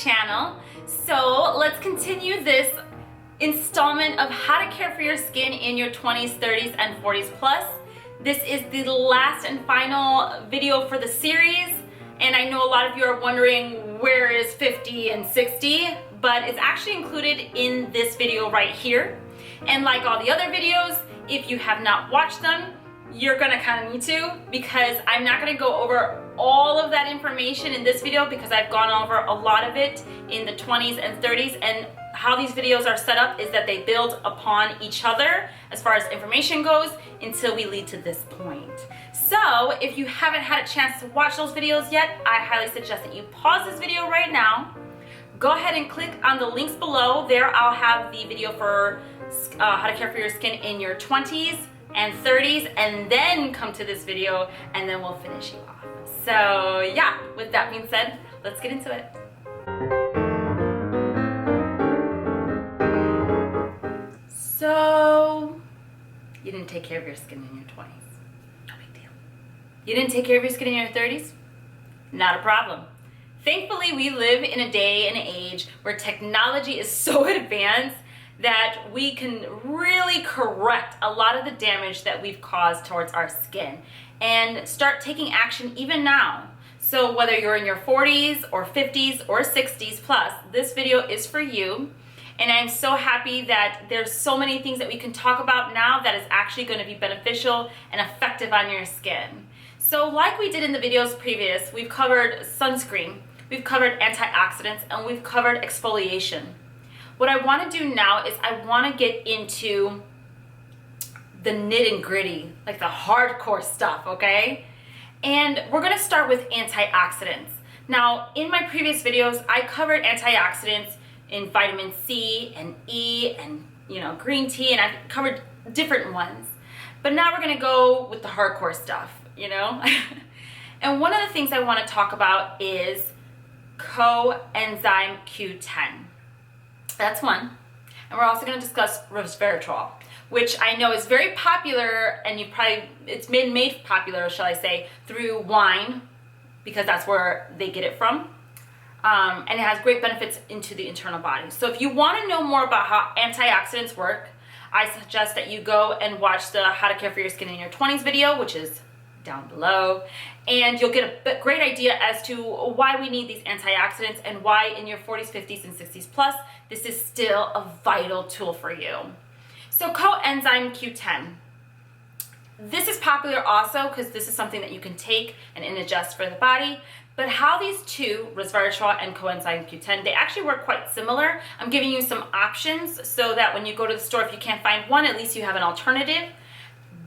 channel. So let's continue this installment of how to care for your skin in your 20s, 30s, and 40s plus. This is the last and final video for the series, and I know a lot of you are wondering where is 50 and 60, but it's actually included in this video right here. And like all the other videos, if you have not watched them, you're gonna kind of need to, because I'm not gonna go over all of that information in this video because I've gone over a lot of it in the 20s and 30s, and how these videos are set up is that they build upon each other as far as information goes until we lead to this point. So if you haven't had a chance to watch those videos yet, I highly suggest that you pause this video right now, go ahead and click on the links below. There I'll have the video for how to care for your skin in your 20s and 30s, and then come to this video and then we'll finish you off. So yeah, with that being said, let's get into it. So you didn't take care of your skin in your 20s, no big deal. You didn't take care of your skin in your 30s, not a problem. Thankfully, we live in a day and age where technology is so advanced that we can really correct a lot of the damage that we've caused towards our skin and start taking action even now. So whether you're in your 40s or 50s or 60s plus, this video is for you. And I'm so happy that there's so many things that we can talk about now that is actually going to be beneficial and effective on your skin. So like we did in the videos previous, we've covered sunscreen, we've covered antioxidants, and we've covered exfoliation. What I want to do now is I want to get into the nitty and gritty, like the hardcore stuff, okay? And we're going to start with antioxidants. Now, in my previous videos, I covered antioxidants in vitamin C and E and, green tea, and I've covered different ones. But now we're going to go with the hardcore stuff, And one of the things I want to talk about is Co-enzyme Q10. That's one. And we're also going to discuss Resveratrol, which I know is very popular, and it's been made popular, shall I say, through wine, because that's where they get it from. And it has great benefits into the internal body. So if you want to know more about how antioxidants work, I suggest that you go and watch the How to Care for Your Skin in Your 20s video, which is down below, and you'll get a great idea as to why we need these antioxidants and why in your 40s, 50s, and 60s plus, this is still a vital tool for you. So Co-enzyme Q10. This is popular also because this is something that you can take and ingest for the body. But how these two, Resveratrol and Coenzyme Q10, they actually work quite similar. I'm giving you some options so that when you go to the store, if you can't find one, at least you have an alternative.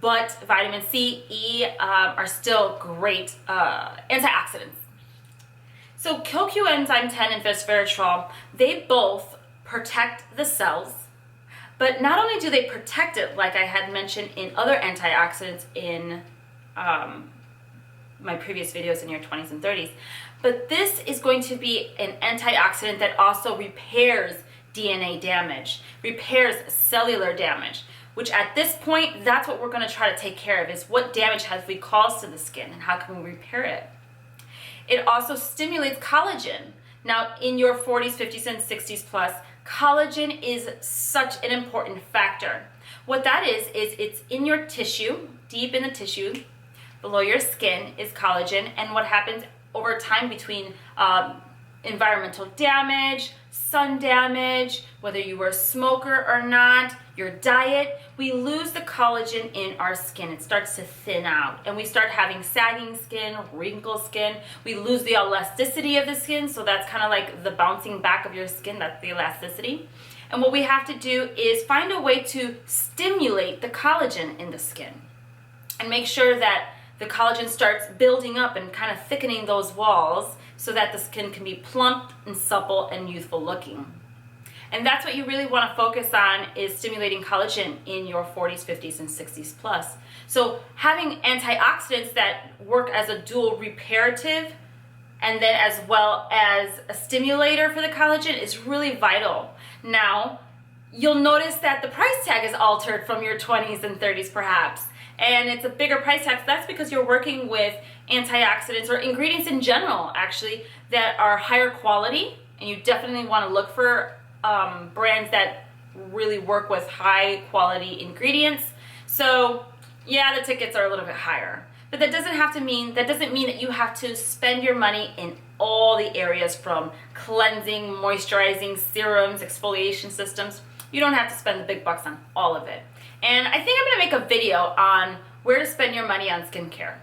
But vitamin C, E are still great antioxidants. So Coenzyme 10 and Resveratrol, they both protect the cells. But not only do they protect it, like I had mentioned in other antioxidants in my previous videos in your 20s and 30s, but this is going to be an antioxidant that also repairs DNA damage, repairs cellular damage, which at this point, that's what we're going to try to take care of, is what damage have we caused to the skin and how can we repair it. It also stimulates collagen. Now, in your 40s, 50s, and 60s plus, collagen is such an important factor. What that is it's in your tissue, deep in the tissue, below your skin is collagen, and what happens over time between environmental damage, sun damage, whether you were a smoker or not, your diet, we lose the collagen in our skin. It starts to thin out, and we start having sagging skin, wrinkled skin. We lose the elasticity of the skin, so that's kind of like the bouncing back of your skin, that's the elasticity. And what we have to do is find a way to stimulate the collagen in the skin and make sure that the collagen starts building up and kind of thickening those walls so that the skin can be plump and supple and youthful looking. And that's what you really want to focus on, is stimulating collagen in your 40s, 50s, and 60s plus. So having antioxidants that work as a dual reparative and then as well as a stimulator for the collagen is really vital. Now, you'll notice that the price tag is altered from your 20s and 30s perhaps. And it's a bigger price tag. That's because you're working with antioxidants or ingredients in general, actually, that are higher quality and you definitely want to look for brands that really work with high quality ingredients. So yeah, the tickets are a little bit higher, but that doesn't mean that you have to spend your money in all the areas, from cleansing, moisturizing, serums, exfoliation systems. You don't have to spend the big bucks on all of it. And I think I'm gonna make a video on where to spend your money on skincare.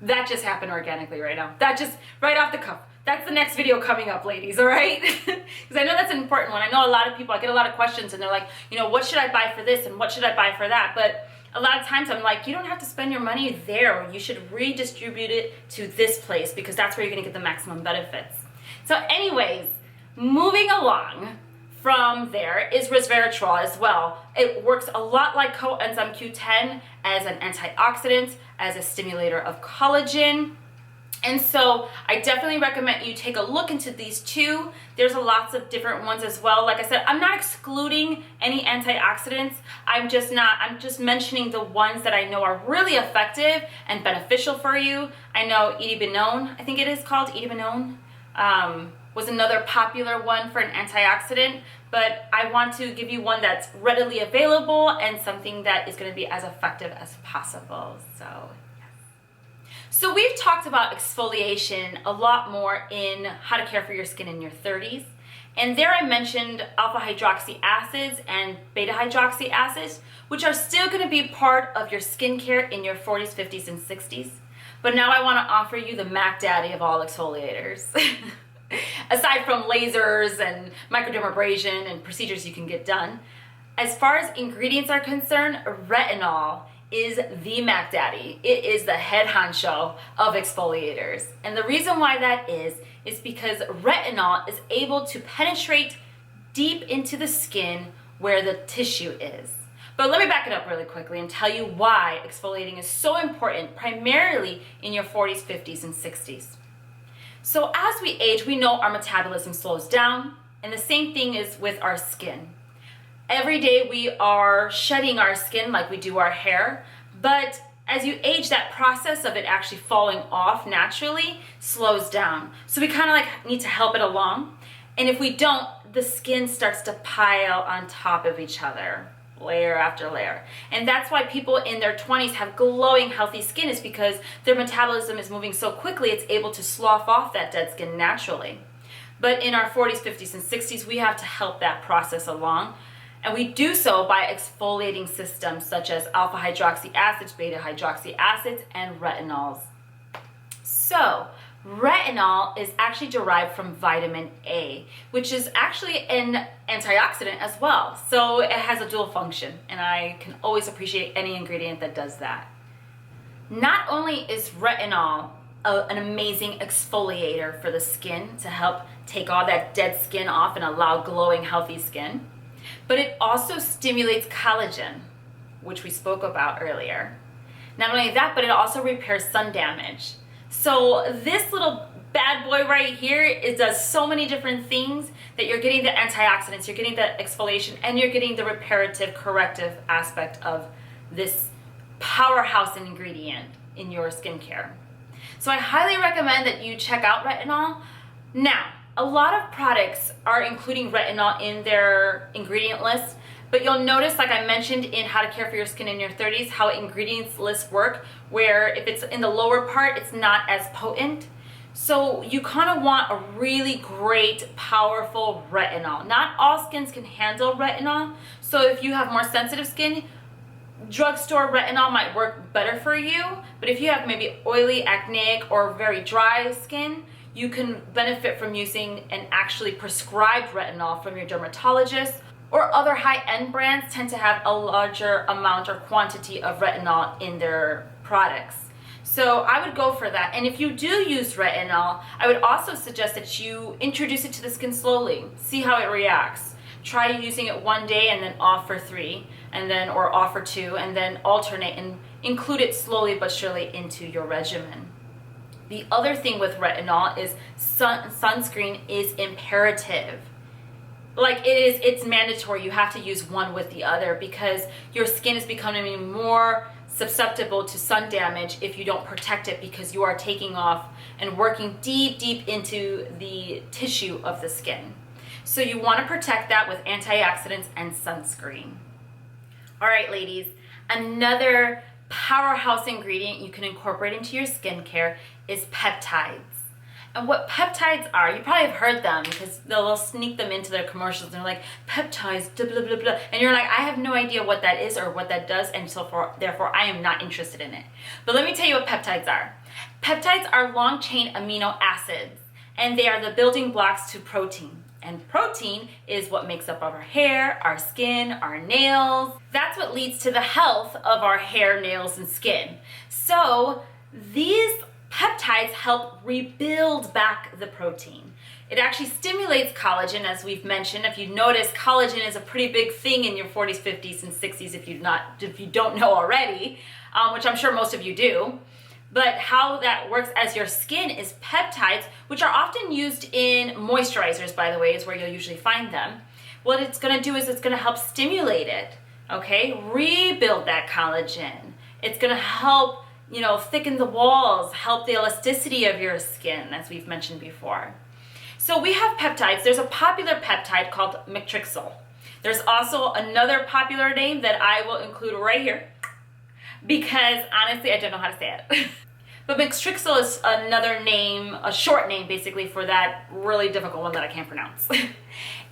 That just happened organically right now. That just right off the cuff. That's the next video coming up, ladies, all right? Because I know that's an important one. I know a lot of people, I get a lot of questions and they're like, you know, what should I buy for this and what should I buy for that? But a lot of times I'm like, you don't have to spend your money there. You should redistribute it to this place, because that's where you're gonna get the maximum benefits. So anyways, moving along from there is Resveratrol as well. It works a lot like Co-enzyme Q10 as an antioxidant, as a stimulator of collagen. And so I definitely recommend you take a look into these two. There's lots of different ones as well. Like I said, I'm not excluding any antioxidants. I'm just mentioning the ones that I know are really effective and beneficial for you. I know Edibinone, I think it is called Edibinone, was another popular one for an antioxidant, but I want to give you one that's readily available and something that is going to be as effective as possible. So we've talked about exfoliation a lot more in How to Care for Your Skin in Your 30s. And there I mentioned alpha hydroxy acids and beta hydroxy acids, which are still going to be part of your skincare in your 40s, 50s, and 60s. But now I want to offer you the Mac Daddy of all exfoliators. Aside from lasers and microdermabrasion and procedures you can get done, as far as ingredients are concerned, retinol is the Mac Daddy. It is the head honcho of exfoliators. And the reason why that is because retinol is able to penetrate deep into the skin where the tissue is. But let me back it up really quickly and tell you why exfoliating is so important, primarily in your 40s, 50s, and 60s. So as we age, we know our metabolism slows down, and the same thing is with our skin. Every day we are shedding our skin like we do our hair, but as you age, that process of it actually falling off naturally slows down. So we kind of like need to help it along. And if we don't, the skin starts to pile on top of each other, layer after layer. And that's why people in their 20s have glowing, healthy skin, is because their metabolism is moving so quickly, it's able to slough off that dead skin naturally. But in our 40s, 50s, and 60s, we have to help that process along. And we do so by exfoliating systems such as alpha hydroxy acids, beta hydroxy acids, and retinols. So, retinol is actually derived from vitamin A, which is actually an antioxidant as well. So it has a dual function, and I can always appreciate any ingredient that does that. Not only is retinol an amazing exfoliator for the skin to help take all that dead skin off and allow glowing, healthy skin, but it also stimulates collagen, which we spoke about earlier. Not only that, but it also repairs sun damage. So this little bad boy right here, it does so many different things that you're getting the antioxidants, you're getting the exfoliation, and you're getting the reparative, corrective aspect of this powerhouse ingredient in your skincare. So I highly recommend that you check out retinol. Now, a lot of products are including retinol in their ingredient list, but you'll notice, like I mentioned in How to Care for Your Skin in Your 30s, how ingredients lists work, where if it's in the lower part, it's not as potent. So you kind of want a really great, powerful retinol. Not all skins can handle retinol, so if you have more sensitive skin, drugstore retinol might work better for you, but if you have maybe oily, acneic, or very dry skin, you can benefit from using an actually prescribed retinol from your dermatologist, or other high-end brands tend to have a larger amount or quantity of retinol in their products. So I would go for that. And if you do use retinol, I would also suggest that you introduce it to the skin slowly. See how it reacts. Try using it one day and then off for 3, and then or off for 2, and then alternate and include it slowly but surely into your regimen. The other thing with retinol is sunscreen is imperative. Like it's mandatory. You have to use one with the other because your skin is becoming more susceptible to sun damage if you don't protect it, because you are taking off and working deep into the tissue of the skin. So you want to protect that with antioxidants and sunscreen. All right, ladies, another powerhouse ingredient you can incorporate into your skincare is peptides. And what peptides are, you probably have heard them because they'll sneak them into their commercials. They're like, peptides, blah, blah, blah, blah. And you're like, I have no idea what that is or what that does, and so therefore I am not interested in it. But let me tell you what peptides are. Peptides are long-chain amino acids, and they are the building blocks to protein. And protein is what makes up our hair, our skin, our nails. That's what leads to the health of our hair, nails, and skin. So these peptides help rebuild back the protein. It actually stimulates collagen, as we've mentioned. If you notice, collagen is a pretty big thing in your 40s, 50s, and 60s if you don't know already, which I'm sure most of you do. But how that works as your skin is peptides, which are often used in moisturizers, by the way, is where you'll usually find them. What it's going to do is it's going to help stimulate it, okay? Rebuild that collagen. It's going to help, thicken the walls, help the elasticity of your skin, as we've mentioned before. So we have peptides. There's a popular peptide called Matrixyl. There's also another popular name that I will include right here, because honestly, I don't know how to say it. But Matrixyl is another name, a short name basically, for that really difficult one that I can't pronounce.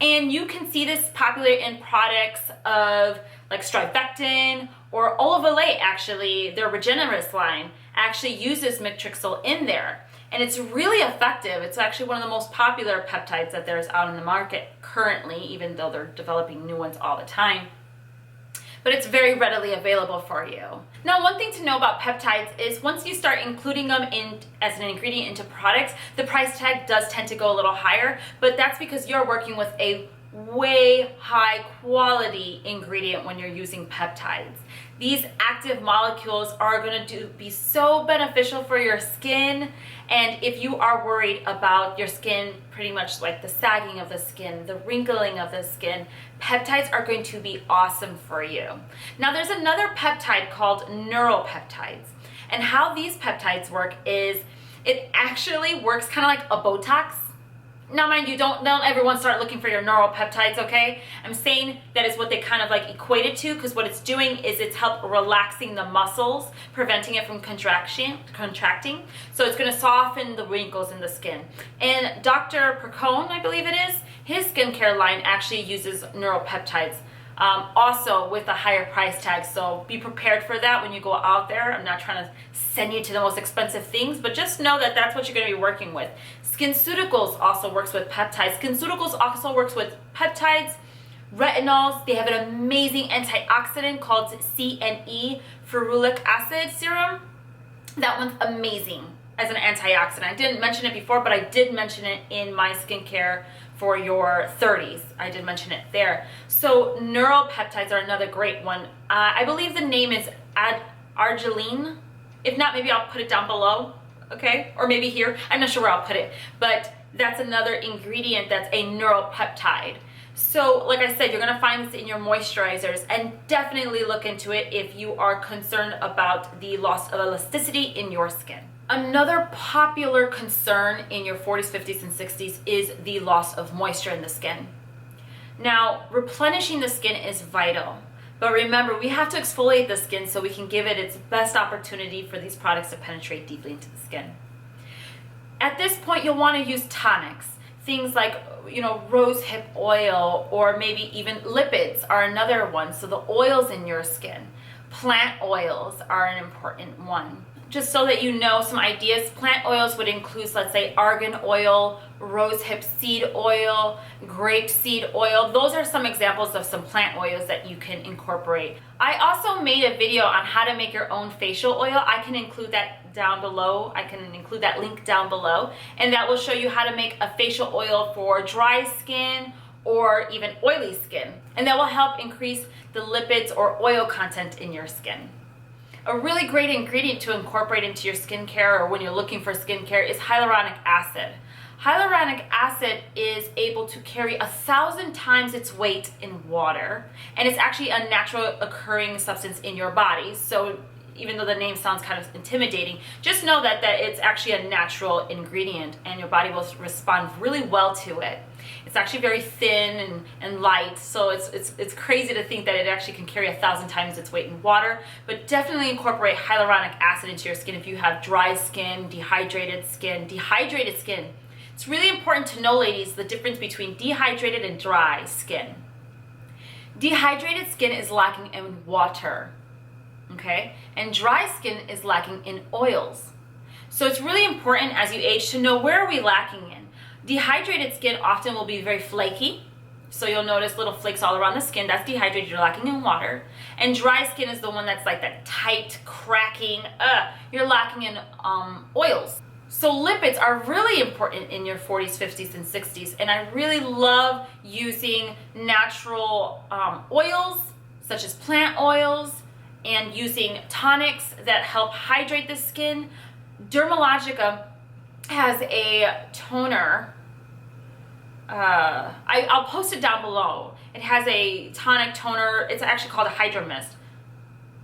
And you can see this popular in products of like Strivectin or Olivallate, actually. Their Regenerist line actually uses Matrixyl in there. And it's really effective. It's actually one of the most popular peptides that there's out in the market currently, even though they're developing new ones all the time. But it's very readily available for you. Now, one thing to know about peptides is once you start including them in as an ingredient into products, the price tag does tend to go a little higher, but that's because you're working with a way high quality ingredient when you're using peptides. These active molecules are going to be so beneficial for your skin, and if you are worried about your skin, pretty much like the sagging of the skin, the wrinkling of the skin, peptides are going to be awesome for you. Now, there's another peptide called Neuro-Peptides, and how these peptides work is it actually works kind of like a Botox. Now, mind you, don't everyone start looking for your Neuro-Peptides, okay? I'm saying that is what they kind of like equate it to, because what it's doing is it's help relaxing the muscles, preventing it from contracting. So it's going to soften the wrinkles in the skin. And Dr. Percone, I believe it is, his skincare line actually uses Neuro-Peptides, also with a higher price tag. So be prepared for that when you go out there. I'm not trying to send you to the most expensive things, but just know that that's what you're going to be working with. SkinCeuticals also works with peptides. SkinCeuticals also works with peptides, retinols. They have an amazing antioxidant called CNE ferulic acid serum. That one's amazing as an antioxidant. I didn't mention it before, but I did mention it in my skincare for your 30s. I did mention it there. So Neuro-Peptides are another great one. I believe the name is Argireline. If not, maybe I'll put it down below. Okay, or maybe here, I'm not sure where I'll put it, but that's another ingredient that's a neuropeptide. So like I said, you're going to find this in your moisturizers, and definitely look into it if you are concerned about the loss of elasticity in your skin. Another popular concern in your 40s, 50s, and 60s is the loss of moisture in the skin. Now, replenishing the skin is vital. But remember, we have to exfoliate the skin so we can give it its best opportunity for these products to penetrate deeply into the skin. At this point, you'll want to use tonics. Things like, rose hip oil, or maybe even lipids are another one. So the oils in your skin. Plant oils are an important one. Just so that you know some ideas, plant oils would include, let's say, argan oil, rosehip seed oil, grape seed oil. Those are some examples of some plant oils that you can incorporate. I also made a video on how to make your own facial oil. I can include that down below. I can include that link down below, and that will show you how to make a facial oil for dry skin or even oily skin. And that will help increase the lipids or oil content in your skin. A really great ingredient to incorporate into your skincare, or when you're looking for skincare, is hyaluronic acid. Hyaluronic acid is able to carry 1,000 times its weight in water, and it's actually a natural occurring substance in your body. So even though the name sounds kind of intimidating, just know that it's actually a natural ingredient and your body will respond really well to it. It's actually very thin and light, so it's crazy to think that it actually can carry 1,000 times its weight in water. But definitely incorporate hyaluronic acid into your skin if you have dry skin, dehydrated skin. Dehydrated skin. It's really important to know, ladies, the difference between dehydrated and dry skin. Dehydrated skin is lacking in water, okay? And dry skin is lacking in oils. So it's really important as you age to know where are we lacking in. Dehydrated skin often will be very flaky. So you'll notice little flakes all around the skin. That's dehydrated, you're lacking in water. And dry skin is the one that's like that tight, cracking, you're lacking in oils. So lipids are really important in your 40s, 50s, and 60s. And I really love using natural oils, such as plant oils, and using tonics that help hydrate the skin. Dermalogica has a toner. I'll post it down below. It has a tonic toner. It's actually called a Hydro Mist,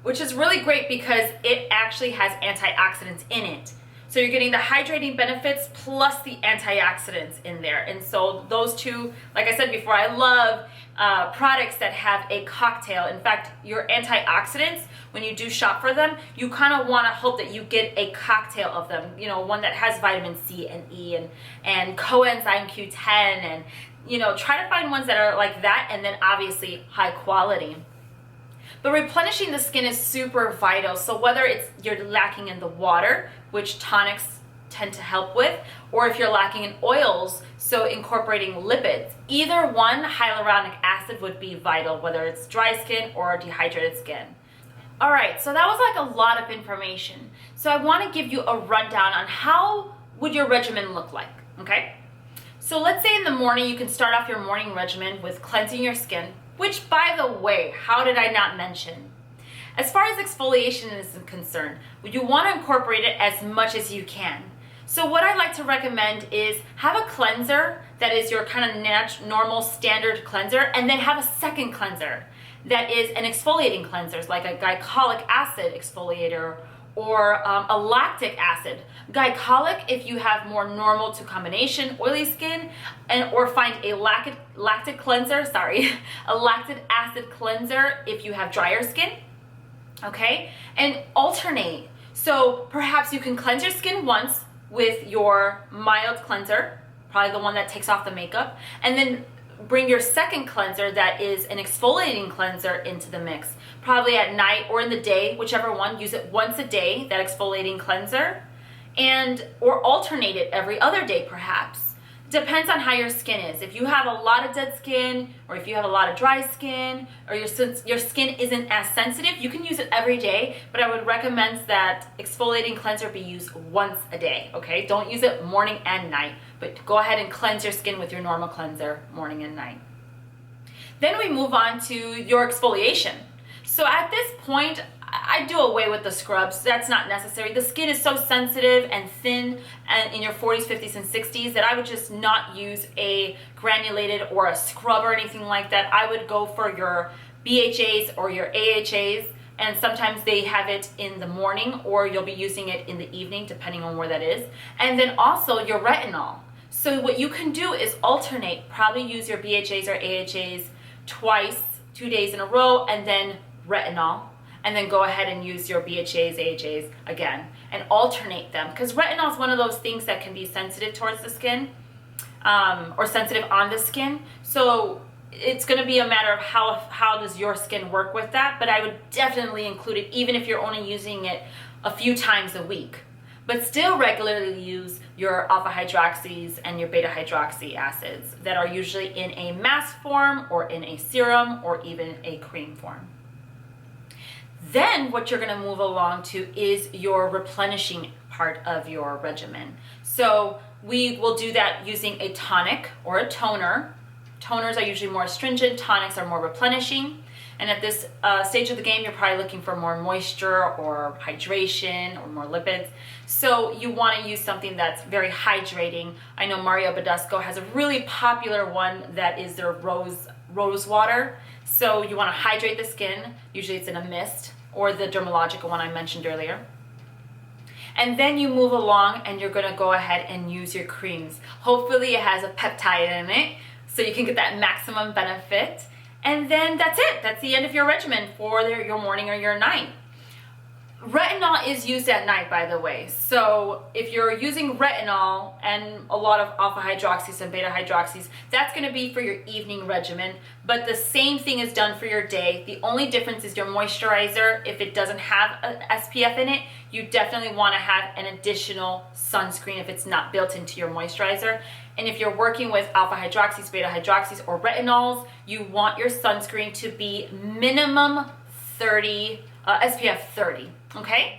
which is really great because it actually has antioxidants in it. So you're getting the hydrating benefits plus the antioxidants in there. And so those two, like I said before, I love products that have a cocktail. In fact, your antioxidants, when you do shop for them, you kind of want to hope that you get a cocktail of them. You know, one that has vitamin C and E and coenzyme Q10, and you know, try to find ones that are like that, and then obviously high quality. But replenishing the skin is super vital. So whether it's you're lacking in the water, which tonics tend to help with, or if you're lacking in oils, so incorporating lipids, either one, hyaluronic acid would be vital, whether it's dry skin or dehydrated skin. All right, so that was like a lot of information. So I want to give you a rundown on how would your regimen look like, okay? So let's say in the morning, you can start off your morning regimen with cleansing your skin, which, by the way, how did I not mention? As far as exfoliation is concerned, you want to incorporate it as much as you can. So what I like to recommend is have a cleanser that is your kind of normal standard cleanser, and then have a second cleanser that is an exfoliating cleanser, like a glycolic acid exfoliator or a lactic acid. Glycolic if you have more normal to combination oily skin, and or find a lactic cleanser, a lactic acid cleanser if you have drier skin, okay? And alternate. So perhaps you can cleanse your skin once with your mild cleanser, probably the one that takes off the makeup, and then bring your second cleanser that is an exfoliating cleanser into the mix. Probably at night or in the day, whichever one, use it once a day, that exfoliating cleanser, or alternate it every other day perhaps. Depends on how your skin is. If you have a lot of dead skin, or if you have a lot of dry skin, or your skin isn't as sensitive, you can use it every day, but I would recommend that exfoliating cleanser be used once a day, okay? Don't use it morning and night, but go ahead and cleanse your skin with your normal cleanser morning and night. Then we move on to your exfoliation. So at this point, I do away with the scrubs. That's not necessary. The skin is so sensitive and thin and in your 40s, 50s, and 60s that I would just not use a granulated or a scrub or anything like that. I would go for your BHAs or your AHAs, and sometimes they have it in the morning or you'll be using it in the evening depending on where that is. And then also your retinol. So what you can do is alternate, probably use your BHAs or AHAs twice, 2 days in a row, and then retinol, and then go ahead and use your BHAs, AHAs again, and alternate them, because retinol is one of those things that can be sensitive towards the skin, or sensitive on the skin. So it's going to be a matter of how does your skin work with that, but I would definitely include it even if you're only using it a few times a week. But still regularly use your alpha hydroxys and your beta hydroxy acids that are usually in a mask form or in a serum or even a cream form. Then what you're going to move along to is your replenishing part of your regimen. So we will do that using a tonic or a toner. Toners are usually more astringent, tonics are more replenishing. And at this stage of the game, you're probably looking for more moisture or hydration or more lipids. So you want to use something that's very hydrating. I know Mario Badescu has a really popular one that is their rose water. So you want to hydrate the skin. Usually it's in a mist or the dermalogical one I mentioned earlier. And then you move along and you're gonna go ahead and use your creams. Hopefully it has a peptide in it so you can get that maximum benefit. And then that's it. That's the end of your regimen for your morning or your night. Retinol is used at night, by the way. So if you're using retinol and a lot of alpha hydroxys and beta hydroxys, that's going to be for your evening regimen. But the same thing is done for your day. The only difference is your moisturizer. If it doesn't have an SPF in it, you definitely want to have an additional sunscreen if it's not built into your moisturizer. And if you're working with alpha hydroxys, beta hydroxys, or retinols, you want your sunscreen to be minimum 30, SPF 30. Okay?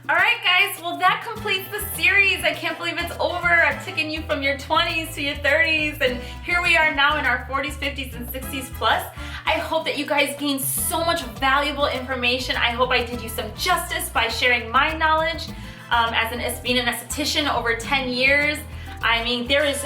All right, guys, well, that completes the series. I can't believe it's over. I've taken you from your 20s to your 30s, and here we are now in our 40s, 50s, and 60s plus. I hope that you guys gained so much valuable information. I hope I did you some justice by sharing my knowledge as being an esthetician over 10 years. I mean, there is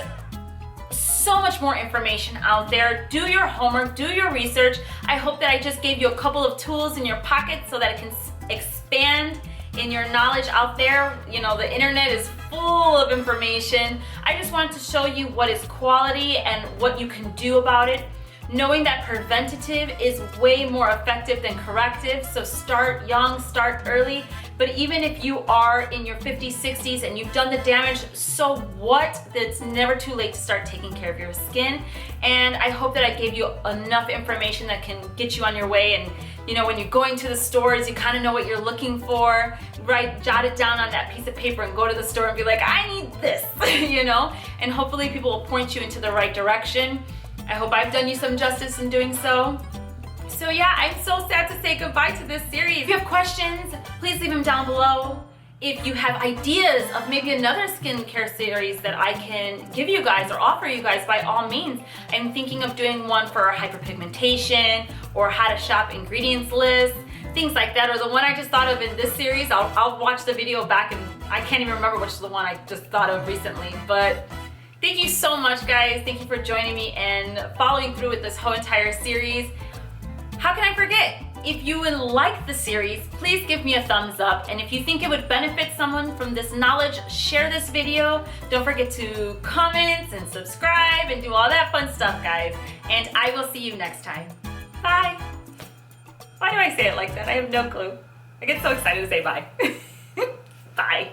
so much more information out there. Do your homework, do your research. I hope that I just gave you a couple of tools in your pocket so that it can expand in your knowledge out there. You know, the internet is full of information. I just wanted to show you what is quality and what you can do about it. Knowing that preventative is way more effective than corrective, so start young, start early. But even if you are in your 50s, 60s, and you've done the damage, so what? It's never too late to start taking care of your skin. And I hope that I gave you enough information that can get you on your way. And you know, when you're going to the stores, you kind of know what you're looking for, right? Jot it down on that piece of paper and go to the store and be like, I need this, you know? And hopefully people will point you into the right direction. I hope I've done you some justice in doing so. So yeah, I'm so sad to say goodbye to this series. If you have questions, please leave them down below. If you have ideas of maybe another skincare series that I can give you guys or offer you guys, by all means. I'm thinking of doing one for hyperpigmentation or how to shop ingredients lists, things like that. Or the one I just thought of in this series, I'll watch the video back and I can't even remember which is the one I just thought of recently. But thank you so much, guys. Thank you for joining me and following through with this whole entire series. How can I forget? If you would like the series, please give me a thumbs up. And if you think it would benefit someone from this knowledge, share this video. Don't forget to comment and subscribe and do all that fun stuff, guys. And I will see you next time. Bye. Why do I say it like that? I have no clue. I get so excited to say bye. Bye.